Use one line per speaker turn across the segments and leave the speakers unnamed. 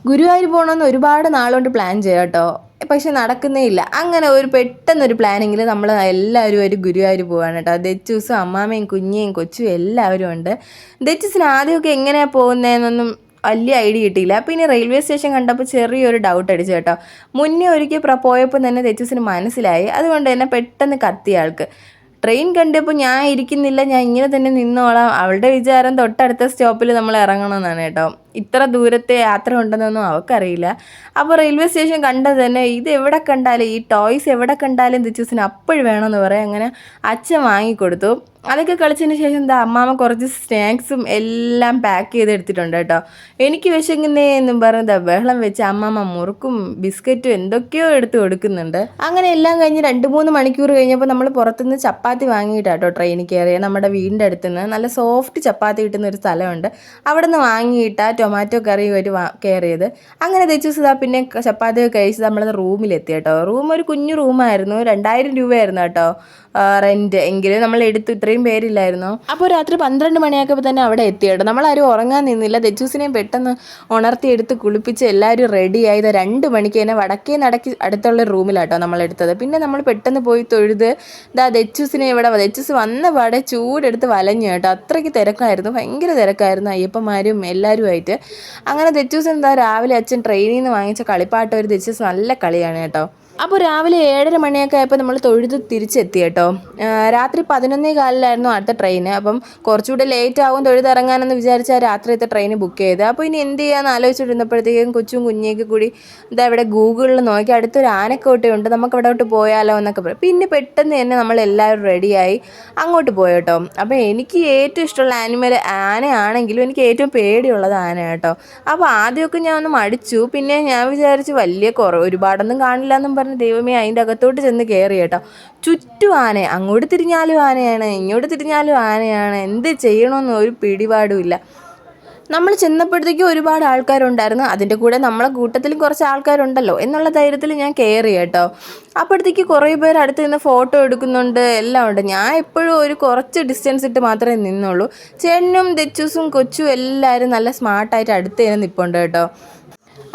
ഗുരുവായൂർ പോകണമെന്ന് ഒരുപാട് നാളുകൊണ്ട് പ്ലാൻ ചെയ്യാം കേട്ടോ, പക്ഷെ നടക്കുന്നേ ഇല്ല. അങ്ങനെ ഒരു പെട്ടെന്നൊരു പ്ലാനിങ്ങിൽ നമ്മൾ എല്ലാവരും ഒരു ഗുരുവായൂർ പോവാണ് കേട്ടോ. ദച്ചൂസും അമ്മാമ്മയും കുഞ്ഞിയും കൊച്ചും എല്ലാവരും ഉണ്ട്. ദച്ചൂസിന് ആദ്യമൊക്കെ എങ്ങനെയാണ് പോകുന്നതെന്നൊന്നും വലിയ ഐഡിയ കിട്ടിയില്ല. പിന്നെ റെയിൽവേ സ്റ്റേഷൻ കണ്ടപ്പോൾ ചെറിയൊരു ഡൗട്ട് അടിച്ചു കേട്ടോ. മുന്നേ ഒരിക്കൽ പോയപ്പോൾ തന്നെ ദച്ചൂസിന് മനസ്സിലായി. അതുകൊണ്ട് തന്നെ പെട്ടെന്ന് കത്തിയ ആൾക്ക്. ട്രെയിൻ കണ്ടപ്പോൾ ഞാൻ ഇരിക്കുന്നില്ല, ഞാൻ ഇങ്ങനെ തന്നെ നിന്നോളാം. അവളുടെ വിചാരം തൊട്ടടുത്ത സ്റ്റോപ്പിൽ നമ്മൾ ഇറങ്ങണമെന്നാണ് കേട്ടോ. ഇത്ര ദൂരത്തെ യാത്ര ഉണ്ടെന്നൊന്നും അവൾക്കറിയില്ല. അപ്പോൾ റെയിൽവേ സ്റ്റേഷൻ കണ്ടത് തന്നെ ഇത് എവിടെ കണ്ടാലും ഈ ടോയ്സ് എവിടെ കണ്ടാലും ദച്ചൂസിന് അപ്പോഴും വേണമെന്ന് പറയും. അങ്ങനെ അച്ഛൻ വാങ്ങിക്കൊടുത്തു. അതൊക്കെ കളിച്ചതിന് ശേഷം എന്താ അമ്മാമ്മ കുറച്ച് സ്നാക്സും എല്ലാം പാക്ക് ചെയ്ത് എടുത്തിട്ടുണ്ട് കേട്ടോ. എനിക്ക് വിശക്കുന്നേ എന്നും പറഞ്ഞത് ബഹളം വെച്ച് അമ്മാമ്മ മുറുക്കും ബിസ്ക്കറ്റും എന്തൊക്കെയോ എടുത്ത് കൊടുക്കുന്നുണ്ട്. അങ്ങനെ എല്ലാം കഴിഞ്ഞ് 2-3 മണിക്കൂർ കഴിഞ്ഞപ്പോൾ നമ്മൾ പുറത്തുനിന്ന് ചപ്പാത്തി വാങ്ങിയിട്ടാട്ടോ ട്രെയിനിൽ കയറിയത്. നമ്മുടെ വീടിൻ്റെ അടുത്തുനിന്ന് നല്ല സോഫ്റ്റ് ചപ്പാത്തി കിട്ടുന്ന ഒരു സ്ഥലമുണ്ട്, അവിടെ നിന്ന് വാങ്ങിയിട്ടാ ടൊമാറ്റോ കറി ഒരു കയറിയത്. അങ്ങനെ ദച്ചൂസ് പിന്നെ ചപ്പാത്തി കഴിച്ച് നമ്മളത് റൂമിലെത്തി കേട്ടോ. റൂം ഒരു കുഞ്ഞു റൂമായിരുന്നു, 2000 രൂപയായിരുന്നു കേട്ടോ റെൻറ്റ്. എങ്കിലും നമ്മൾ എടുത്തു, ഇത്രയും പേരില്ലായിരുന്നു. അപ്പോൾ രാത്രി 12 മണിയായപ്പോൾ തന്നെ അവിടെ എത്തി കേട്ടോ. നമ്മളാരും ഉറങ്ങാൻ നിന്നില്ല. ദച്ചൂസിനെയും പെട്ടെന്ന് ഉണർത്തിയെടുത്ത് കുളിപ്പിച്ച് എല്ലാവരും റെഡിയായി. 2 മണിക്ക് തന്നെ വടക്കേ നടക്കി അടുത്തുള്ള റൂമിലാട്ടോ നമ്മളെടുത്തത്. പിന്നെ നമ്മൾ പെട്ടെന്ന് പോയി തൊഴുത് ദച്ചൂസിനെ ദച്ചൂസ് വന്ന പാടെ ചൂടെടുത്ത് വലഞ്ഞു കേട്ടോ. അത്രയ്ക്ക് തിരക്കായിരുന്നു, ഭയങ്കര തിരക്കായിരുന്നു അയ്യപ്പന്മാരും എല്ലാവരുമായിട്ട്. അങ്ങനെ ദച്ചൂസ് രാവിലെ അച്ഛൻ ട്രെയിനിൽ നിന്ന് വാങ്ങിച്ച കളിപ്പാട്ടം ഒരു ദച്ചൂസ് നല്ല കളിയാണ് കേട്ടോ. അപ്പോൾ രാവിലെ 7:30 മണിയൊക്കെ ആയപ്പോൾ നമ്മൾ തൊഴുത് തിരിച്ചെത്തി കേട്ടോ. രാത്രി 11:15 അടുത്ത ട്രെയിന്. അപ്പം കുറച്ചുകൂടെ ലേറ്റ് ആവും തൊഴുതിറങ്ങാനെന്ന് വിചാരിച്ചാൽ രാത്രിയത്തെ ട്രെയിന് ബുക്ക് ചെയ്ത്. അപ്പോൾ ഇനി എന്ത് ചെയ്യാമെന്ന് ആലോചിച്ചിരുന്നപ്പോഴത്തേക്കും കൊച്ചും കുഞ്ഞിയൊക്കെ കൂടി ഇവിടെ ഗൂഗിളിൽ നോക്കി അടുത്തൊരു ആനക്കോട്ടയുണ്ട്, നമുക്ക് അവിടോട്ട് പോയാലോ എന്നൊക്കെ പറയും. പിന്നെ പെട്ടെന്ന് തന്നെ നമ്മളെല്ലാവരും റെഡിയായി അങ്ങോട്ട് പോയി കേട്ടോ. അപ്പോൾ എനിക്ക് ഏറ്റവും ഇഷ്ടമുള്ള ആനിമൽ ആനയാണെങ്കിലും എനിക്ക് ഏറ്റവും പേടിയുള്ളത് ആന കേട്ടോ. അപ്പോൾ ആദ്യമൊക്കെ ഞാൻ ഒന്ന് മടിച്ചു. പിന്നെ ഞാൻ വിചാരിച്ചു ഒരുപാടൊന്നും കാണില്ല എന്നും ദൈവമേ അതിൻ്റെ അകത്തോട്ട് ചെന്ന് കയറി കേട്ടോ. ചുറ്റും ആന, അങ്ങോട്ട് തിരിഞ്ഞാലും ആനയാണ്, ഇങ്ങോട്ട് തിരിഞ്ഞാലും ആനയാണ്. എന്ത് ചെയ്യണമെന്ന് ഒരു പിടിപാടുമില്ല. നമ്മൾ ചെന്നപ്പോഴത്തേക്കും ഒരുപാട് ആൾക്കാരുണ്ടായിരുന്നു. അതിൻ്റെ കൂടെ നമ്മളെ കൂട്ടത്തിലും കുറച്ച് ആൾക്കാരുണ്ടല്ലോ എന്നുള്ള ധൈര്യത്തിൽ ഞാൻ കയറി കേട്ടോ. അപ്പോഴത്തേക്ക് കുറേ പേർ അടുത്ത് നിന്ന് ഫോട്ടോ എടുക്കുന്നുണ്ട്, എല്ലാം ഉണ്ട്. ഞാൻ എപ്പോഴും ഒരു കുറച്ച് ഡിസ്റ്റൻസ് ഇട്ട് മാത്രമേ നിന്നുള്ളൂ. ചേട്ടനും ദച്ചൂസും കൊച്ചും എല്ലാവരും നല്ല സ്മാർട്ടായിട്ട് അടുത്ത് തന്നെ നിൽപ്പുണ്ട് കേട്ടോ.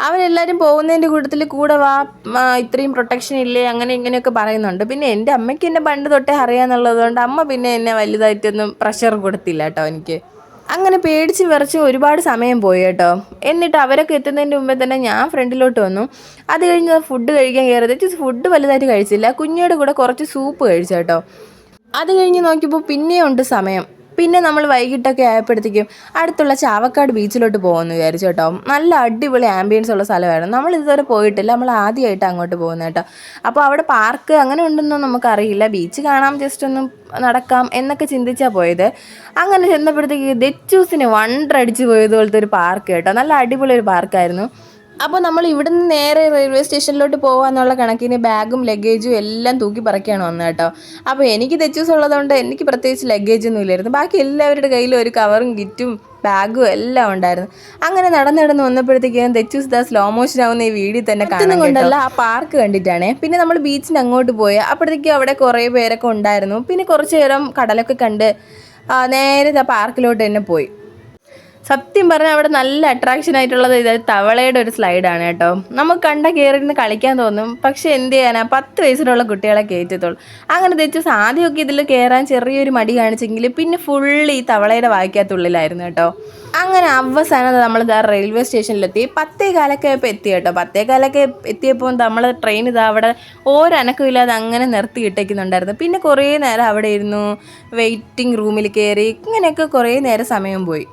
അവരെല്ലാവരും പോകുന്നതിൻ്റെ കൂടെ വാ, ഇത്രയും പ്രൊട്ടക്ഷൻ ഇല്ലേ, അങ്ങനെ ഇങ്ങനെയൊക്കെ പറയുന്നുണ്ട്. പിന്നെ എൻ്റെ അമ്മയ്ക്ക് എന്നെ പണ്ട് തൊട്ടേ അറിയാമെന്നുള്ളതുകൊണ്ട് അമ്മ പിന്നെ എന്നെ വലുതായിട്ടൊന്നും പ്രഷർ കൊടുത്തില്ല കേട്ടോ എനിക്ക്. അങ്ങനെ പേടിച്ച് വിറച്ച് ഒരുപാട് സമയം പോയി കേട്ടോ. എന്നിട്ട് അവരൊക്കെ എത്തുന്നതിൻ്റെ മുമ്പേ തന്നെ ഞാൻ ഫ്രണ്ടിലോട്ട് വന്നു. അത് കഴിഞ്ഞ് ഫുഡ് കഴിക്കാൻ കയറിയത് ഫുഡ് വലുതായിട്ട് കഴിച്ചില്ല. കുഞ്ഞിയുടെ കൂടെ കുറച്ച് സൂപ്പ് കഴിച്ചു കേട്ടോ. അത് കഴിഞ്ഞ് നോക്കിയപ്പോൾ പിന്നെയും ഉണ്ട് സമയം. പിന്നെ നമ്മൾ വൈകിട്ടൊക്കെ ആയപ്പോഴത്തേക്കും അടുത്തുള്ള ചാവക്കാട് ബീച്ചിലോട്ട് പോകുമെന്ന് വിചാരിച്ചു കേട്ടോ. നല്ല അടിപൊളി ആംബിയൻസ് ഉള്ള സ്ഥലമായിരുന്നു. നമ്മൾ ഇതുവരെ പോയിട്ടില്ല, നമ്മൾ ആദ്യമായിട്ട് അങ്ങോട്ട് പോകുന്നത് കേട്ടോ. അപ്പോൾ അവിടെ പാർക്ക് അങ്ങനെ ഉണ്ടെന്നൊന്നും നമുക്കറിയില്ല. ബീച്ച് കാണാം, ജസ്റ്റ് ഒന്ന് നടക്കാം എന്നൊക്കെ ചിന്തിച്ചാൽ പോയത്. അങ്ങനെ ചെന്നപ്പോഴത്തേക്ക് ദച്ചൂസിന് വണ്ടടിച്ച് പോയതുപോലത്തെ ഒരു പാർക്ക് കേട്ടോ. നല്ല അടിപൊളി ഒരു പാർക്കായിരുന്നു. അപ്പോൾ നമ്മൾ ഇവിടുന്ന് നേരെ റെയിൽവേ സ്റ്റേഷനിലോട്ട് പോകാമെന്നുള്ള കണക്കിന് ബാഗും ലഗേജും എല്ലാം തൂക്കി പറക്കിയാണ് വന്നത് കേട്ടോ. അപ്പോൾ എനിക്ക് ദച്ചൂസ് ഉള്ളതുകൊണ്ട് എനിക്ക് പ്രത്യേകിച്ച് ലഗേജൊന്നും ഇല്ലായിരുന്നു. ബാക്കി എല്ലാവരുടെ കയ്യിലും ഒരു കവറും കിറ്റും ബാഗും എല്ലാം ഉണ്ടായിരുന്നു. അങ്ങനെ നടന്ന് വന്നപ്പോഴത്തേക്കും ദച്ചൂസ് സ്ലോ മോഷൻ ആവുന്ന ഈ വീഡിയോ തന്നെ കാണുന്നുണ്ടല്ല, ആ പാർക്ക് കണ്ടിട്ടാണ്. പിന്നെ നമ്മൾ ബീച്ചിന് അങ്ങോട്ട് പോയി. അപ്പോഴത്തേക്കും അവിടെ കുറേ പേരൊക്കെ ഉണ്ടായിരുന്നു. പിന്നെ കുറച്ച് നേരം കടലൊക്കെ കണ്ട് നേരെ പാർക്കിലോട്ട് തന്നെ പോയി. സത്യം പറഞ്ഞാൽ അവിടെ നല്ല അട്രാക്ഷൻ ആയിട്ടുള്ളത് തവളയുടെ ഒരു സ്ലൈഡാണ് കേട്ടോ. നമുക്ക് കയറിയിരുന്ന് കളിക്കാൻ തോന്നും, പക്ഷെ എന്ത് ചെയ്യാനാ, 10 വയസ്സിലുള്ള കുട്ടികളെ കയറ്റത്തുള്ളൂ. അങ്ങനെ ദച്ചൂസ് ആദ്യമൊക്കെ ഇതിൽ കയറാൻ ചെറിയൊരു മടി കാണിച്ചെങ്കിൽ പിന്നെ ഫുള്ള് ഈ തവളയുടെ വായിക്കാത്തുള്ളിലായിരുന്നു കേട്ടോ. അങ്ങനെ അവസാനം നമ്മൾ റെയിൽവേ സ്റ്റേഷനിലെത്തി. 10:15 എത്തി കേട്ടോ. 10:15 എത്തിയപ്പോൾ നമ്മൾ ട്രെയിൻ അവിടെ ഒരനക്കം ഇല്ലാതെ അങ്ങനെ നിർത്തി ഇട്ടേക്കുന്നുണ്ടായിരുന്നു. പിന്നെ കുറേ നേരം അവിടെ ഇരുന്നു, വെയിറ്റിംഗ് റൂമിൽ കയറി, ഇങ്ങനെയൊക്കെ കുറേ നേരം സമയം പോയി.